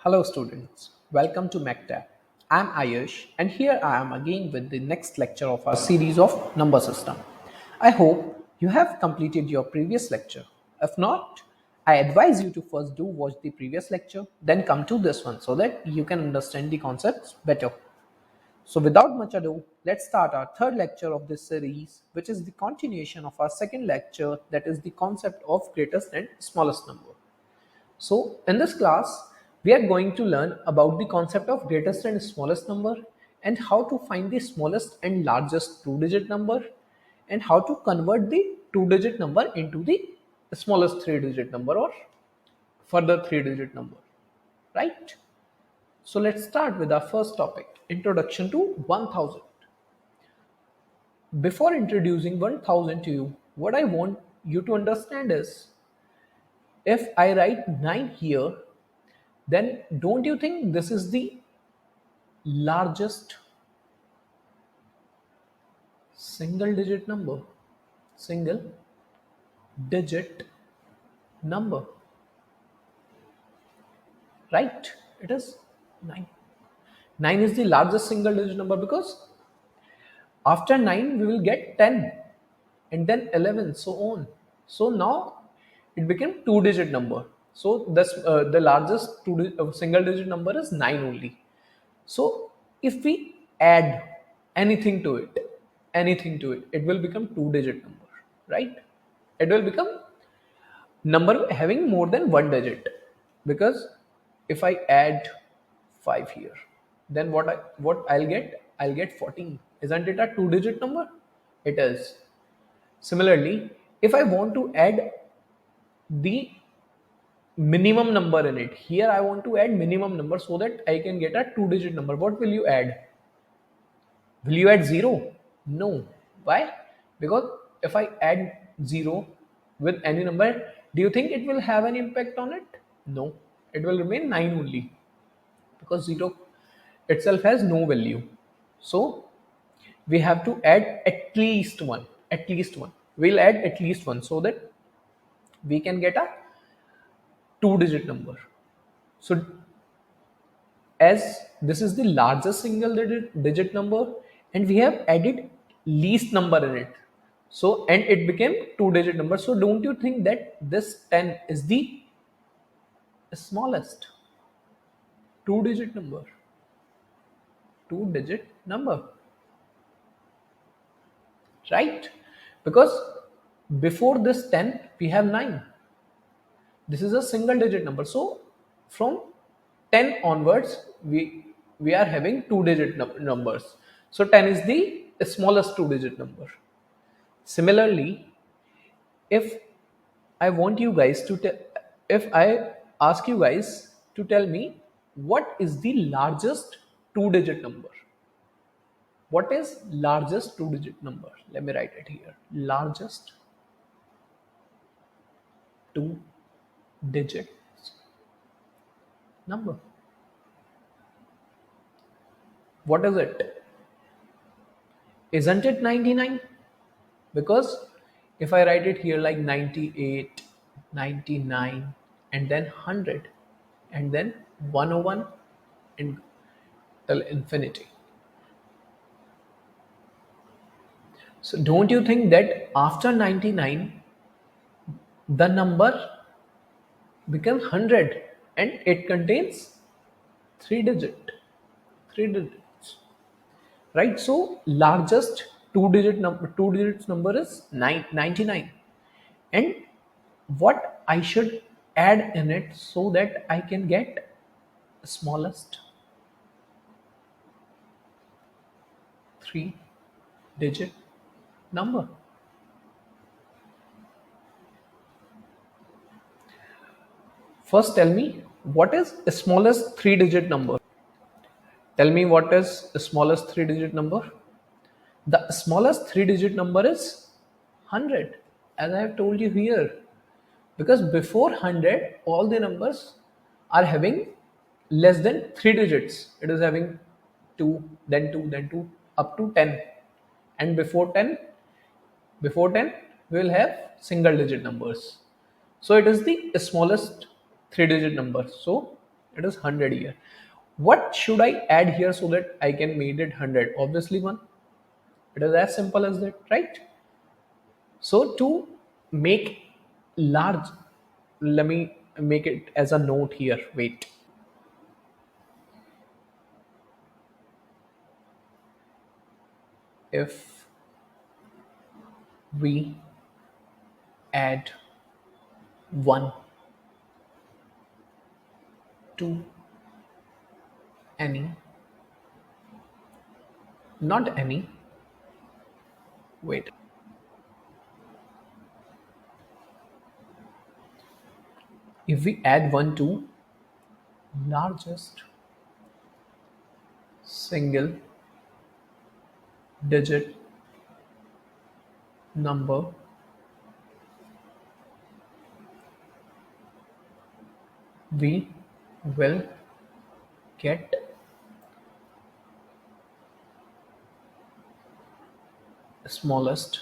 Hello students, welcome to MacTab. I am Ayush and here I am again with the next lecture of our series of number system. I hope you have completed your previous lecture. If not, I advise you to first do watch the previous lecture, then come to this one so that you can understand the concepts better. So without much ado, let's start our third lecture of this series, which is the continuation of our second lecture, that is the concept of greatest and smallest number. So in this class, we are going to learn about the concept of greatest and smallest number and how to find the smallest and largest two-digit number and how to convert the two-digit number into the smallest three-digit number or further three-digit number, right? So let's start with our first topic, introduction to 1000. Before introducing 1000 to you, what I want you to understand is if I write 9 here, then don't you think this is the largest single digit number? Single digit number, right? It is 9. 9 is the largest single digit number because after 9 we will get 10 and then 11 so on. So now it became two digit number. So this the largest single digit number is 9 only. So if we add anything to it, it will become two-digit number, right? It will become number having more than one digit because if I add 5 here, then what I'll get? I'll get 14. Isn't it a two-digit number? It is. Similarly, if I want to add the minimum number in it, here I want to add minimum number so that I can get a two-digit number. What will you add? Will you add 0? No. Why? Because if I add 0 with any number, do you think it will have any impact on it? No. It will remain 9 only because 0 itself has no value. So we have to add at least one. At least one. We'll add at least one so that we can get a two-digit number. So as this is the largest single digit number and we have added least number in it, so and it became two digit number, so don't you think that this 10 is the smallest two digit number, right? Because before this 10 we have 9. This is a single digit number, so from 10 onwards we are having two digit numbers, so 10 is the smallest two digit number. Similarly, if I want you guys to if I ask you guys to tell me what is the largest two digit number, what is largest two digit number, let me write it here, largest two digit number, what is it? Isn't it 99? Because if I write it here like 98, 99, and then 100, and then 101 and till infinity. So don't you think that after 99 the number becomes 100 and it contains three digits, right? So largest two digits number is 99, and what I should add in it so that I can get smallest three digit number. First tell me what is the smallest three digit number. Tell me what is the smallest three digit number. The smallest three digit number is 100, as I have told you here, because before 100 all the numbers are having less than three digits. It is having 2 then 2 up to 10, and before 10 we will have single digit numbers. So it is the smallest three digit number, so It is 100 here. What should I add here so that I can make it 100? Obviously 1. It is as simple as that, right? So to make large, let me make it as a note here. Wait. If we add 1 to any, not any, wait. If we add 1 to largest single digit number, we will get smallest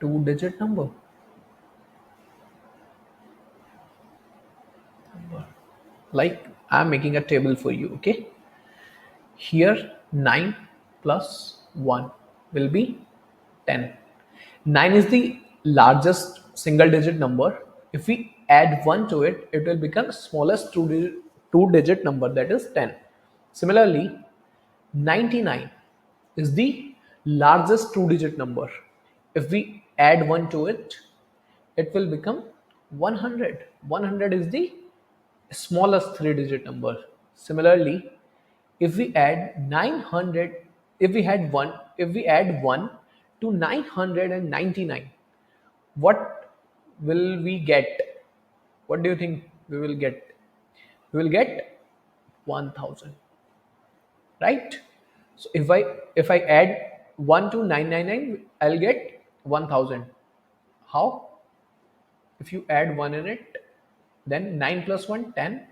two digit number. Like I'm making a table for you, okay? Here 9 plus 1 will be 10. 9 is the largest single digit number. If we add 1 to it, it will become smallest two digit number, that is 10. Similarly, 99 is the largest two digit number. If we add 1 to it, it will become 100. 100 is the smallest three digit number. Similarly, if we add 900, if we add 1 to 999, what will we get? What do you think we will get? We will get 1000, right? So if I add 1 to 999, I'll get 1000. How? If you add 1 in it, then 9 plus 1 10,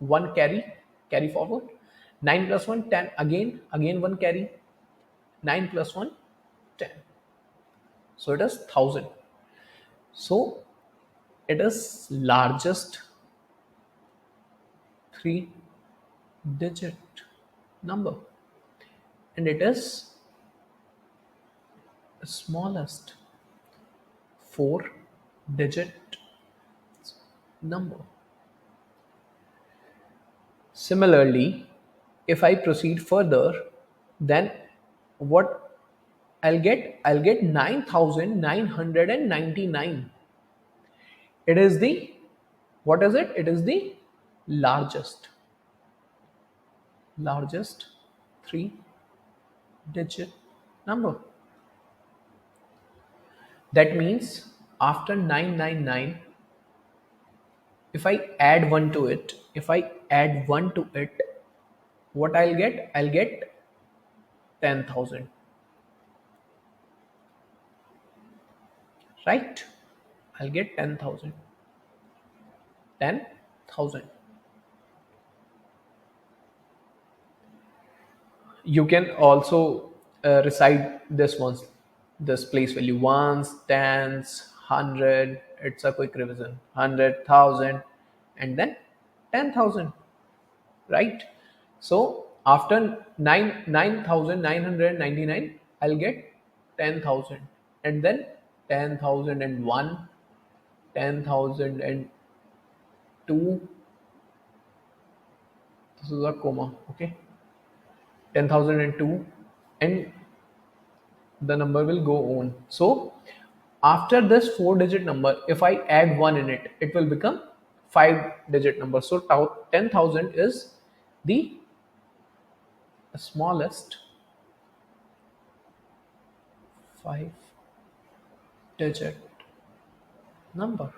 1 carry forward, 9 plus 1 10, again 1 carry, 9 plus 1 10. So it is 1000. So it is largest three digit number, and it is smallest four digit number. Similarly, if I proceed further, then what I'll get 9999. It is the, what is it? It is the largest three digit number. That means after 999, if I add 1 to it, what I'll get 10,000, right? I'll get 10,000. 10,000. You can also recite this ones, this place value, ones, tens, 100. It's a quick revision. 100,000 and then 10,000, right? So after 9,999, I'll get 10,000, and then 10,001, 10,002. This is a comma, okay? 10,002, and the number will go on. So after this four digit number, if I add 1 in it, it will become five digit number. So 10,000 is the smallest five digit number.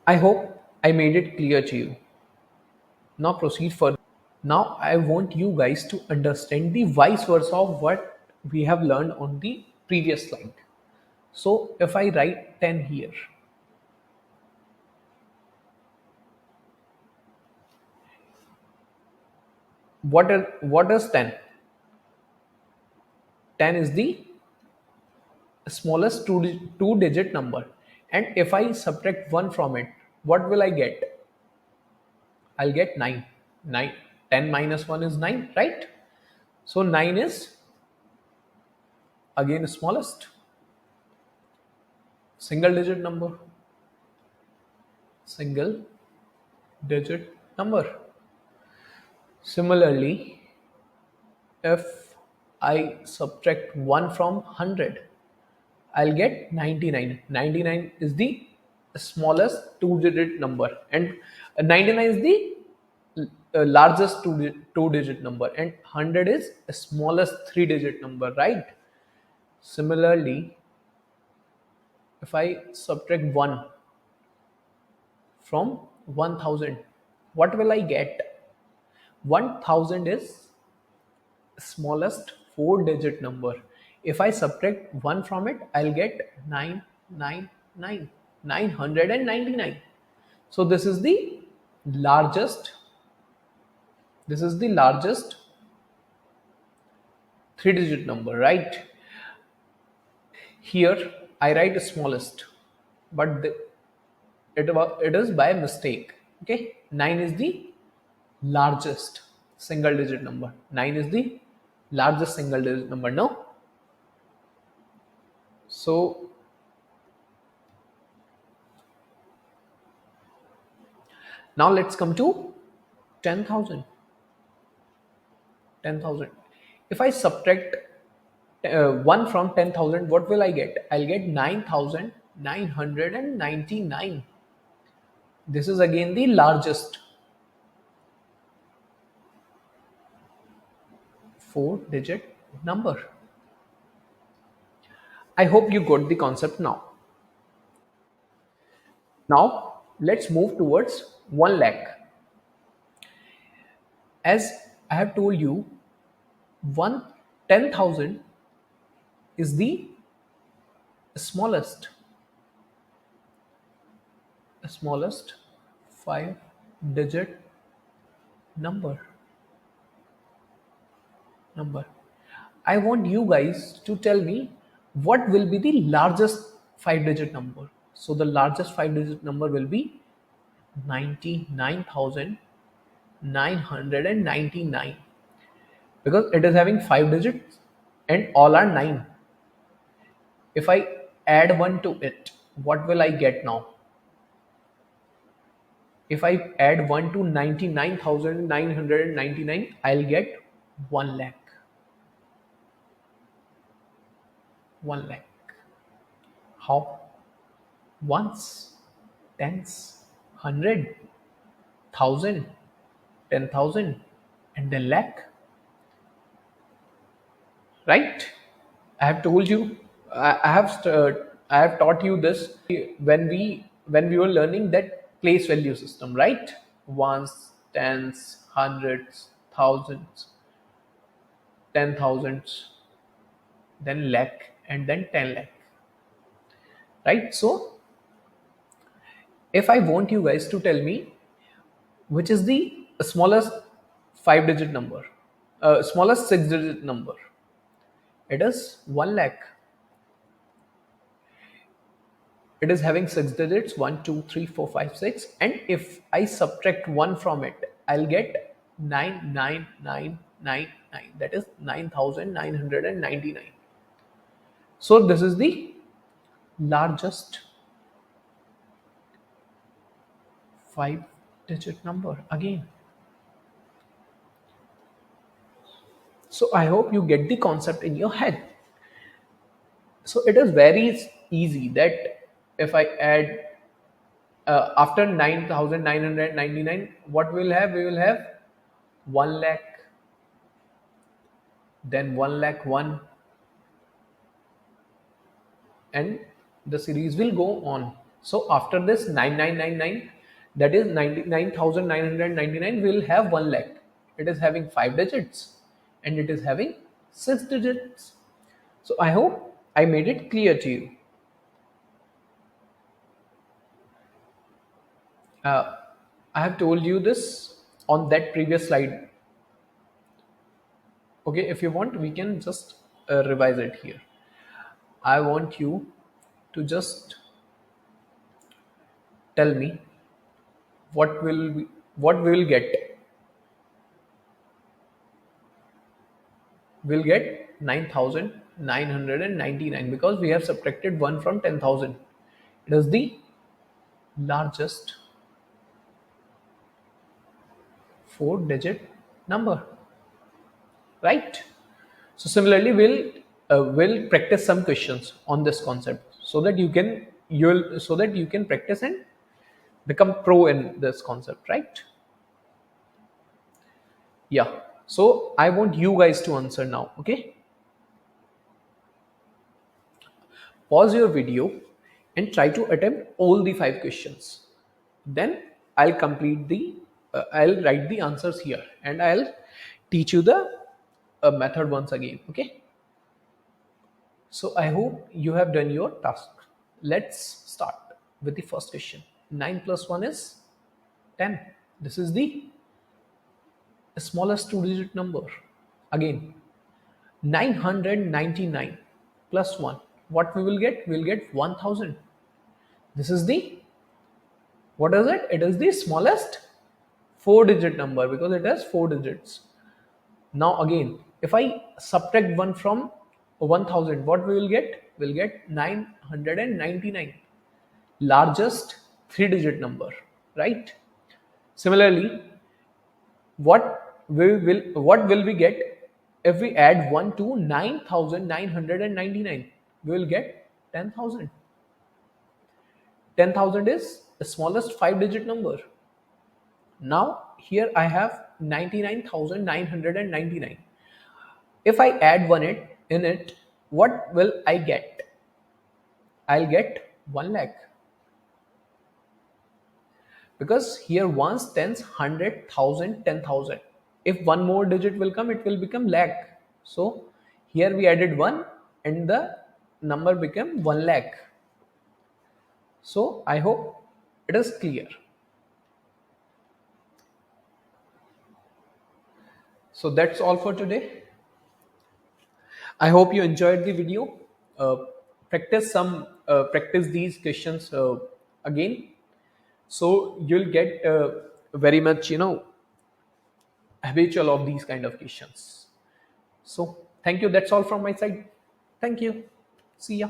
I hope I made it clear to you. Now proceed further. Now I want you guys to understand the vice versa of what we have learned on the previous slide. So if I write 10 here, what is 10? 10 is the smallest two digit number. And if I subtract 1 from it, what will I get? I'll get 9. 9, 10 minus 1 is 9, right? So 9 is again smallest single digit number. Single digit number. Similarly, if I subtract 1 from 100, I'll get 99. 99 is the smallest two digit number, and 99 is the largest two digit number, and 100 is the smallest three digit number, right? Similarly, if I subtract 1 from 1000, what will I get? 1000 is smallest four digit number. If I subtract 1 from it, I'll get 999, 999. So largest this is the largest three digit number, right? Here I write smallest, but it is by mistake. Okay, 9 is the largest single digit number. 9 is the largest single digit number. No, so now let's come to 10,000. 10,000. If I subtract 1 from 10,000, what will I get? I'll get 9,999. This is again the largest four digit number. I hope you got the concept now. Now let's move towards 1 lakh. As I have told you, 10,000 is the smallest smallest five digit number. I want you guys to tell me what will be the largest five digit number. So the largest five digit number will be 99,999, because it is having five digits and all are 9. If I add 1 to it, what will I get now? If I add 1 to 99,999, I'll get 1 lakh. 1 lakh. How? Ones, tens, hundred, thousand, 10,000, and then lakh. Right? I have told you. I have taught you this when we were learning that place value system, right? Ones, tens, hundreds, thousands, 10,000s, then lakh, and then 10 lakh. Right? So if I want you guys to tell me which is the smallest five digit number, smallest six digit number, it is 1 lakh. It is having six digits, 1, 2, 3, 4, 5, 6. And if I subtract 1 from it, I'll get 99999. That is 9,999. So this is the largest five digit number again. So I hope you get the concept in your head. So it is very easy that if I add after 9,999, what we'll have? We will have 1 lakh, then 1 lakh 1, and the series will go on. So after this 9999, that is 99,999, will have 1 lakh. It is having five digits and it is having six digits. So I hope I made it clear to you. I have told you this on that previous slide. Okay, if you want, we can just revise it here. I want you to just tell me what will what we will get? We'll get 9,999 because we have subtracted 1 from 10,000. It is the largest 4-digit number, right? So similarly, we'll practice some questions on this concept so that you can practice and become pro in this concept, right? Yeah. So I want you guys to answer now. Okay, pause your video and try to attempt all the 5 questions. Then I'll write the answers here and I'll teach you the method once again. Okay. So I hope you have done your task. Let's start with the first question. 9 plus 1 is 10. This is the smallest 2-digit number. Again, 999 plus 1. What we will get? We'll get 1000. This is the, what is it? It is the smallest 4-digit number because it has 4 digits. Now again, if I subtract 1 from 1000, what we will get? We'll get 999, largest 3-digit number, right? Similarly, what will we get if we add 1 to 9,999? We will get 10,000. 10,000 is the smallest 5-digit number. Now here I have 99,999. If I add in it, what will I get? I'll get 1 lakh because here ones, tens, 100,000, 10,000. If one more digit will come, it will become lakh. So here we added 1 and the number became 1 lakh. So I hope it is clear. So that's all for today. I hope you enjoyed the video. Uh, practice these questions again, so you'll get very much habitual of these kind of questions. So thank you. That's all from my side. Thank you. See ya.